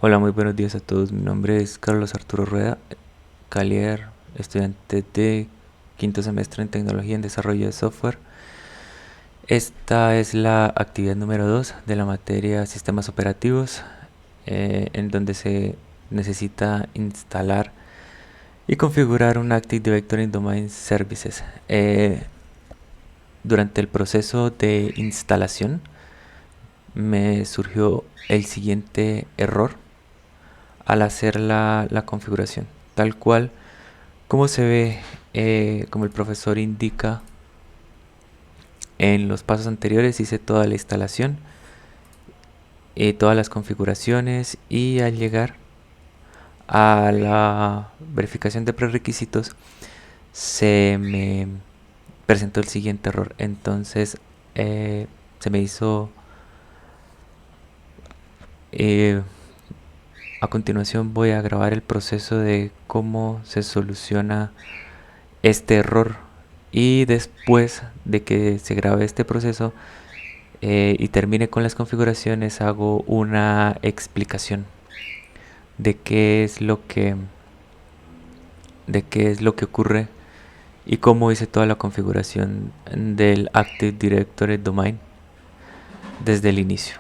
Hola, muy buenos días a todos. Mi nombre es Carlos Arturo Rueda Calier, estudiante de quinto semestre en Tecnología en Desarrollo de Software. Esta es la actividad número 2 de la materia Sistemas Operativos, en donde se necesita instalar y configurar un Active Directory in Domain Services. Durante el proceso de instalación me surgió el siguiente error al hacer la configuración, tal cual como se ve, como el profesor indica en los pasos anteriores. Hice toda la instalación, todas las configuraciones, y al llegar a la verificación de prerequisitos se me presentó el siguiente error. Entonces se me hizo, eh, a continuación voy a grabar el proceso de cómo se soluciona este error, y después de que se grabe este proceso y termine con las configuraciones, hago una explicación de de qué es lo que ocurre y cómo hice toda la configuración del Active Directory Domain desde el inicio.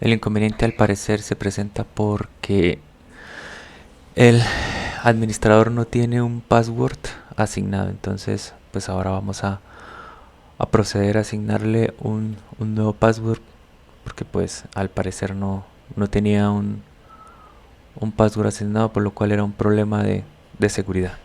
El inconveniente al parecer se presenta porque el administrador no tiene un password asignado. Entonces pues ahora vamos a proceder a asignarle un nuevo password, porque pues al parecer no tenía un password asignado, por lo cual era un problema de seguridad.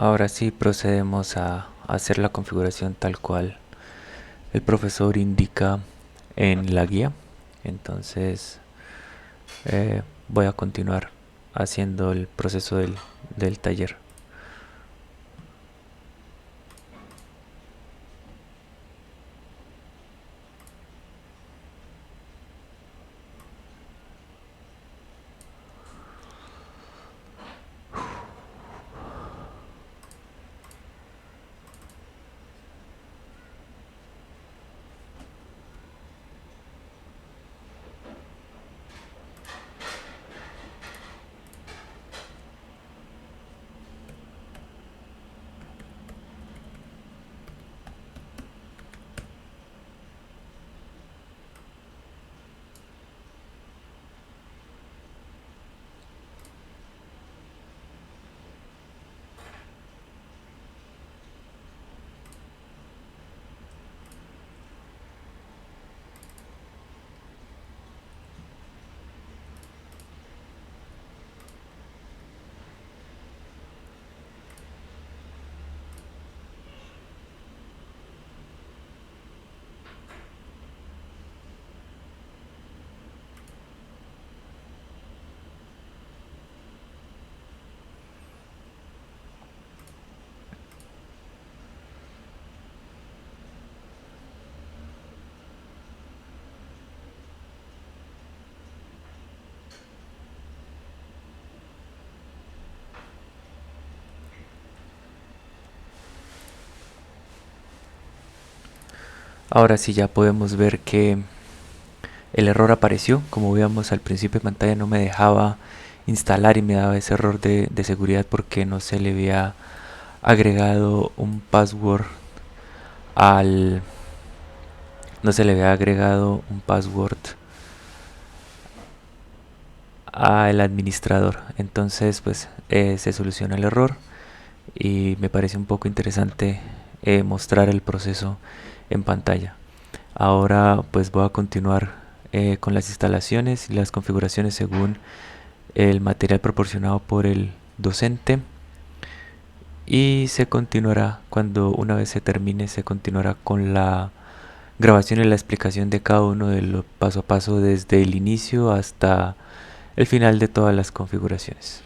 Ahora sí procedemos a hacer la configuración tal cual el profesor indica en la guía. Entonces voy a continuar haciendo el proceso del taller. Ahora sí ya podemos ver que el error apareció. Como veíamos al principio de pantalla, no me dejaba instalar y me daba ese error de seguridad porque no se le había agregado un password al no se le había agregado un password al administrador. Entonces pues se soluciona el error y me parece un poco interesante mostrar el proceso en pantalla. Ahora pues voy a continuar con las instalaciones y las configuraciones según el material proporcionado por el docente, y se continuará cuando una vez se termine, se continuará con la grabación y la explicación de cada uno de los paso a paso desde el inicio hasta el final de todas las configuraciones.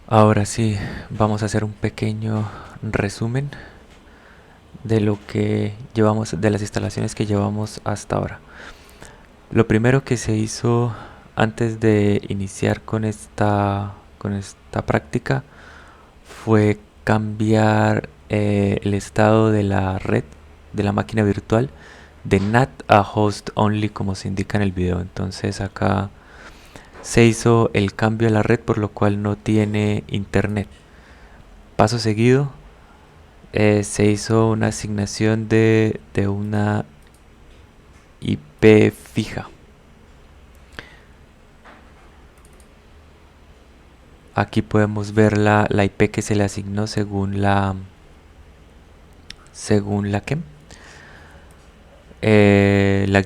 Ahora sí, vamos a hacer un pequeño resumen de lo que llevamos, de las instalaciones que llevamos hasta ahora. Lo primero que se hizo antes de iniciar con esta práctica fue cambiar el estado de la red, de la máquina virtual, de NAT a host only como se indica en el video. Entonces acá se hizo el cambio a la red, por lo cual no tiene internet. Paso seguido, se hizo una asignación de una IP fija. Aquí podemos ver la IP que se le asignó según la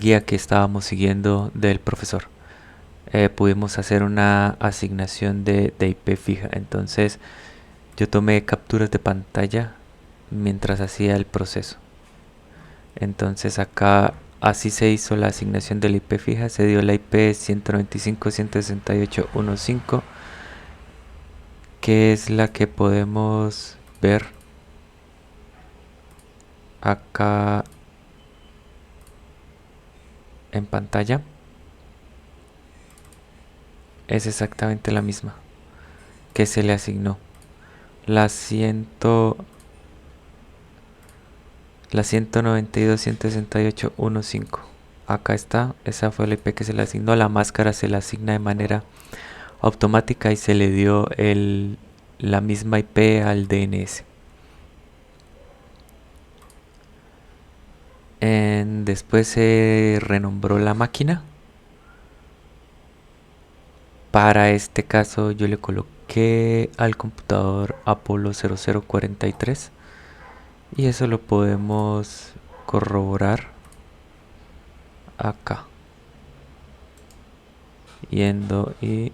guía que estábamos siguiendo del profesor. Pudimos hacer una asignación de IP fija. Entonces yo tomé capturas de pantalla mientras hacía el proceso. Entonces acá así se hizo la asignación de la IP fija. Se dio la IP 195.168.1.5, que es la que podemos ver acá en pantalla. Es exactamente la misma que se le asignó. La 192.168.1.5. Acá está, esa fue la IP que se le asignó. La máscara se le asigna de manera automática y se le dio la misma IP al DNS. Después se renombró la máquina. Para este caso yo le coloqué al computador Apollo 0043 y eso lo podemos corroborar acá, yendo y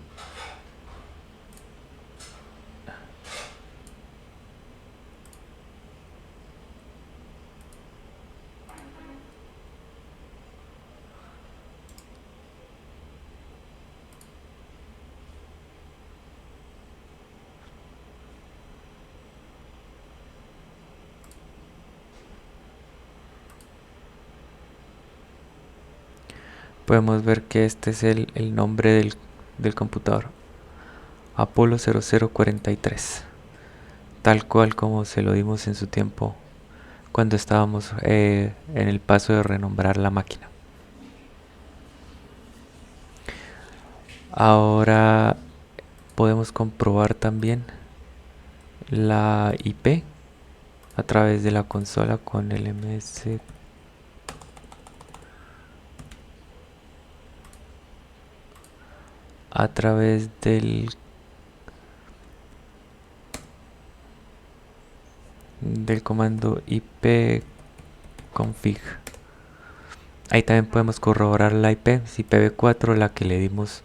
podemos ver que este es el nombre del computador, Apolo 0043, tal cual como se lo dimos en su tiempo cuando estábamos en el paso de renombrar la máquina. Ahora podemos comprobar también la IP a través de la consola con el MS. A través del comando ipconfig. Ahí también podemos corroborar la IP, si IPv4 la que le dimos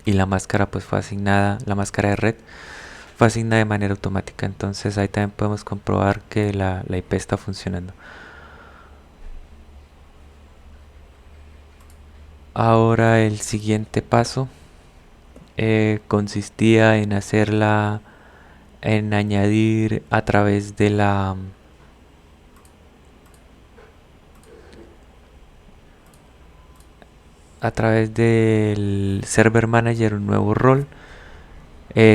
y la máscara pues fue asignada, la máscara de red fue asignada de manera automática. Entonces ahí también podemos comprobar que la IP está funcionando. Ahora el siguiente paso consistía en en añadir a través de a través del server manager un nuevo rol,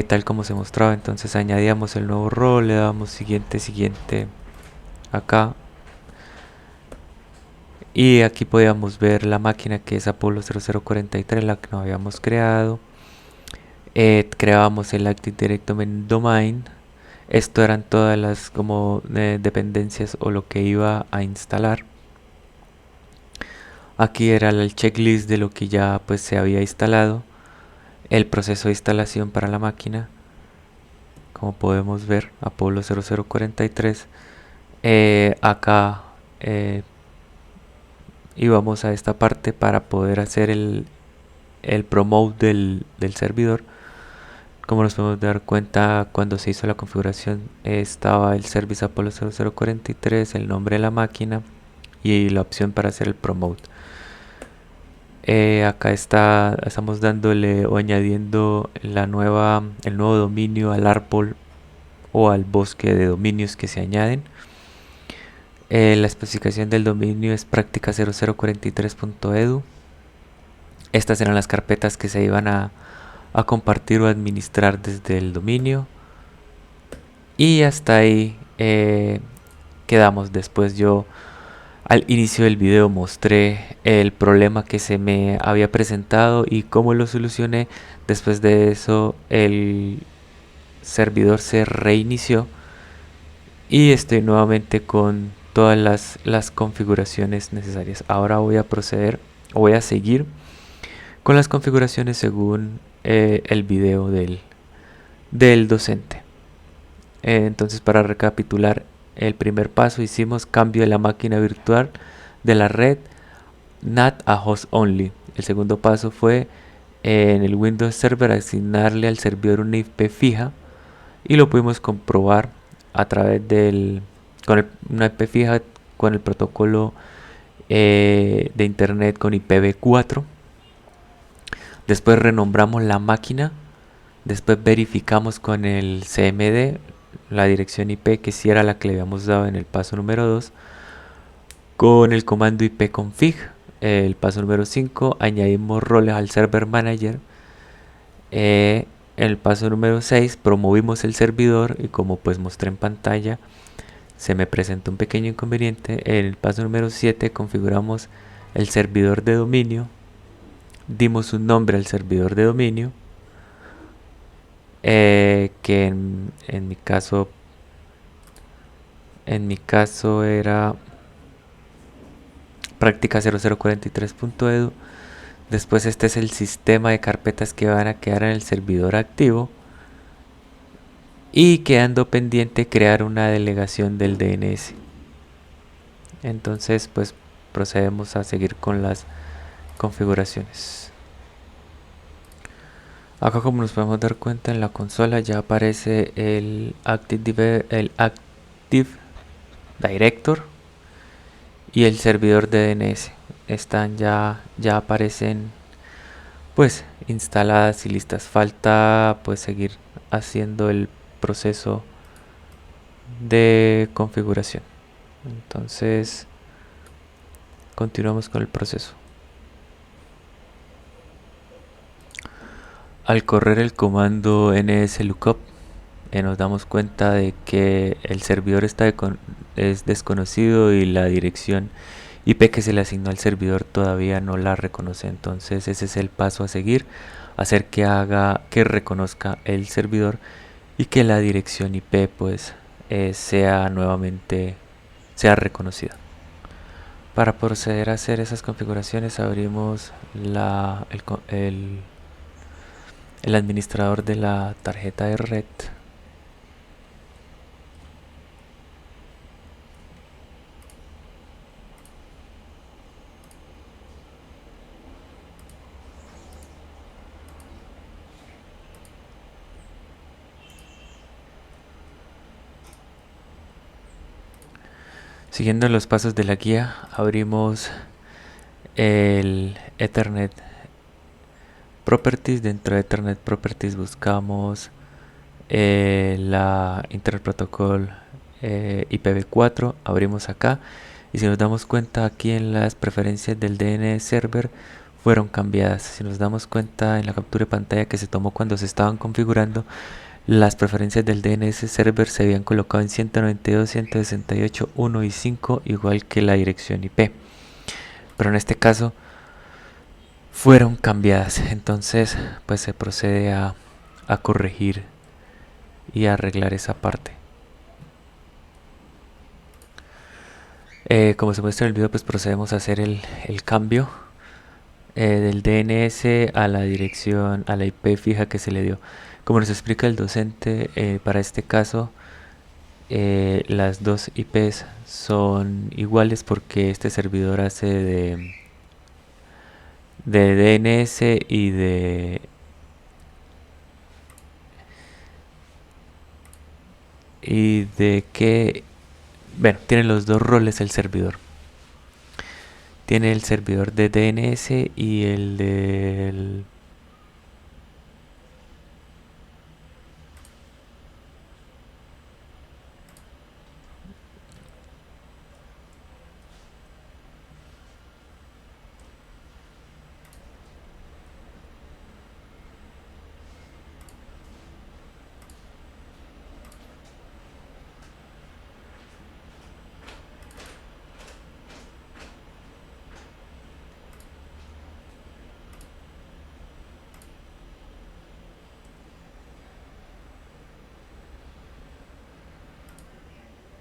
tal como se mostraba. Entonces añadíamos el nuevo rol, le dábamos siguiente acá, y aquí podíamos ver la máquina que es Apolo 0043, la que nos habíamos creado. Creábamos el Active Directory Domain. Esto eran todas las como dependencias o lo que iba a instalar. Aquí era el checklist de lo que ya pues se había instalado, el proceso de instalación para la máquina. Como podemos ver, Apolo 0043. Acá íbamos a esta parte para poder hacer el promote del servidor. Como nos podemos dar cuenta, cuando se hizo la configuración estaba el service Apolo 0043, el nombre de la máquina y la opción para hacer el promote. Acá estamos dándole o añadiendo el nuevo dominio al árbol o al bosque de dominios que se añaden. La especificación del dominio es práctica0043.edu. Estas eran las carpetas que se iban a compartir o administrar desde el dominio. Y hasta ahí quedamos. Después yo al inicio del video mostré el problema que se me había presentado y cómo lo solucioné. Después de eso el servidor se reinició y estoy nuevamente con todas las configuraciones necesarias. Ahora voy a proceder o voy a seguir con las configuraciones según el video del docente. Entonces, para recapitular, el primer paso hicimos cambio de la máquina virtual de la red NAT a host only. El segundo paso fue en el Windows Server asignarle al servidor una IP fija y lo pudimos comprobar a través una IP fija con el protocolo de internet con IPv4. Después renombramos la máquina. Después verificamos con el CMD la dirección IP que sí era la que le habíamos dado en el paso número 2 con el comando ipconfig. El paso número 5 añadimos roles al server manager. En el paso número 6 promovimos el servidor y como pues mostré en pantalla se me presentó un pequeño inconveniente. En el paso número 7 configuramos el servidor de dominio, dimos un nombre al servidor de dominio, que en mi caso era práctica0043.edu. Después este es el sistema de carpetas que van a quedar en el servidor activo y quedando pendiente crear una delegación del DNS. Entonces pues procedemos a seguir con las configuraciones. Acá, como nos podemos dar cuenta, en la consola ya aparece el Active Director y el servidor de DNS. Están ya aparecen pues instaladas y listas. Falta pues seguir haciendo el proceso de configuración. Entonces continuamos con el proceso. Al correr el comando nslookup, nos damos cuenta de que el servidor es desconocido y la dirección IP que se le asignó al servidor todavía no la reconoce. Entonces ese es el paso a seguir, hacer que reconozca el servidor y que la dirección IP pues sea nuevamente sea reconocida. Para proceder a hacer esas configuraciones abrimos el administrador de la tarjeta de red. Siguiendo los pasos de la guía, abrimos el Ethernet Properties. Dentro de Ethernet Properties buscamos la Internet Protocol IPv4, abrimos acá y si nos damos cuenta aquí en las preferencias del DNS Server fueron cambiadas. Si nos damos cuenta en la captura de pantalla que se tomó cuando se estaban configurando, las preferencias del DNS Server se habían colocado en 192.168.1 y 5, igual que la dirección IP, pero en este caso fueron cambiadas. Entonces pues se procede a corregir y arreglar esa parte. Como se muestra en el video, pues procedemos a hacer el cambio del DNS a la dirección, a la IP fija que se le dio. Como nos explica el docente, para este caso las dos IPs son iguales porque este servidor hace de DNS y de que, bueno, tiene los dos roles el servidor. Tiene el servidor de DNS y el del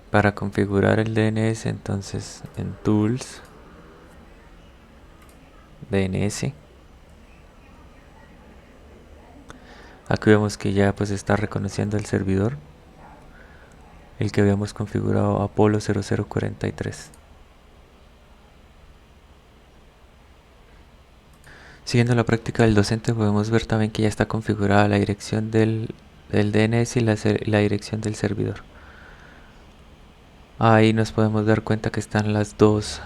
para configurar el DNS. Entonces en Tools, DNS, aquí vemos que ya pues está reconociendo el servidor, el que habíamos configurado, Apolo 0043. Siguiendo la práctica del docente, podemos ver también que ya está configurada la dirección del DNS y la dirección del servidor. Ahí nos podemos dar cuenta que están las dos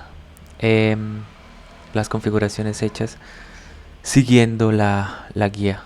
las configuraciones hechas siguiendo la guía.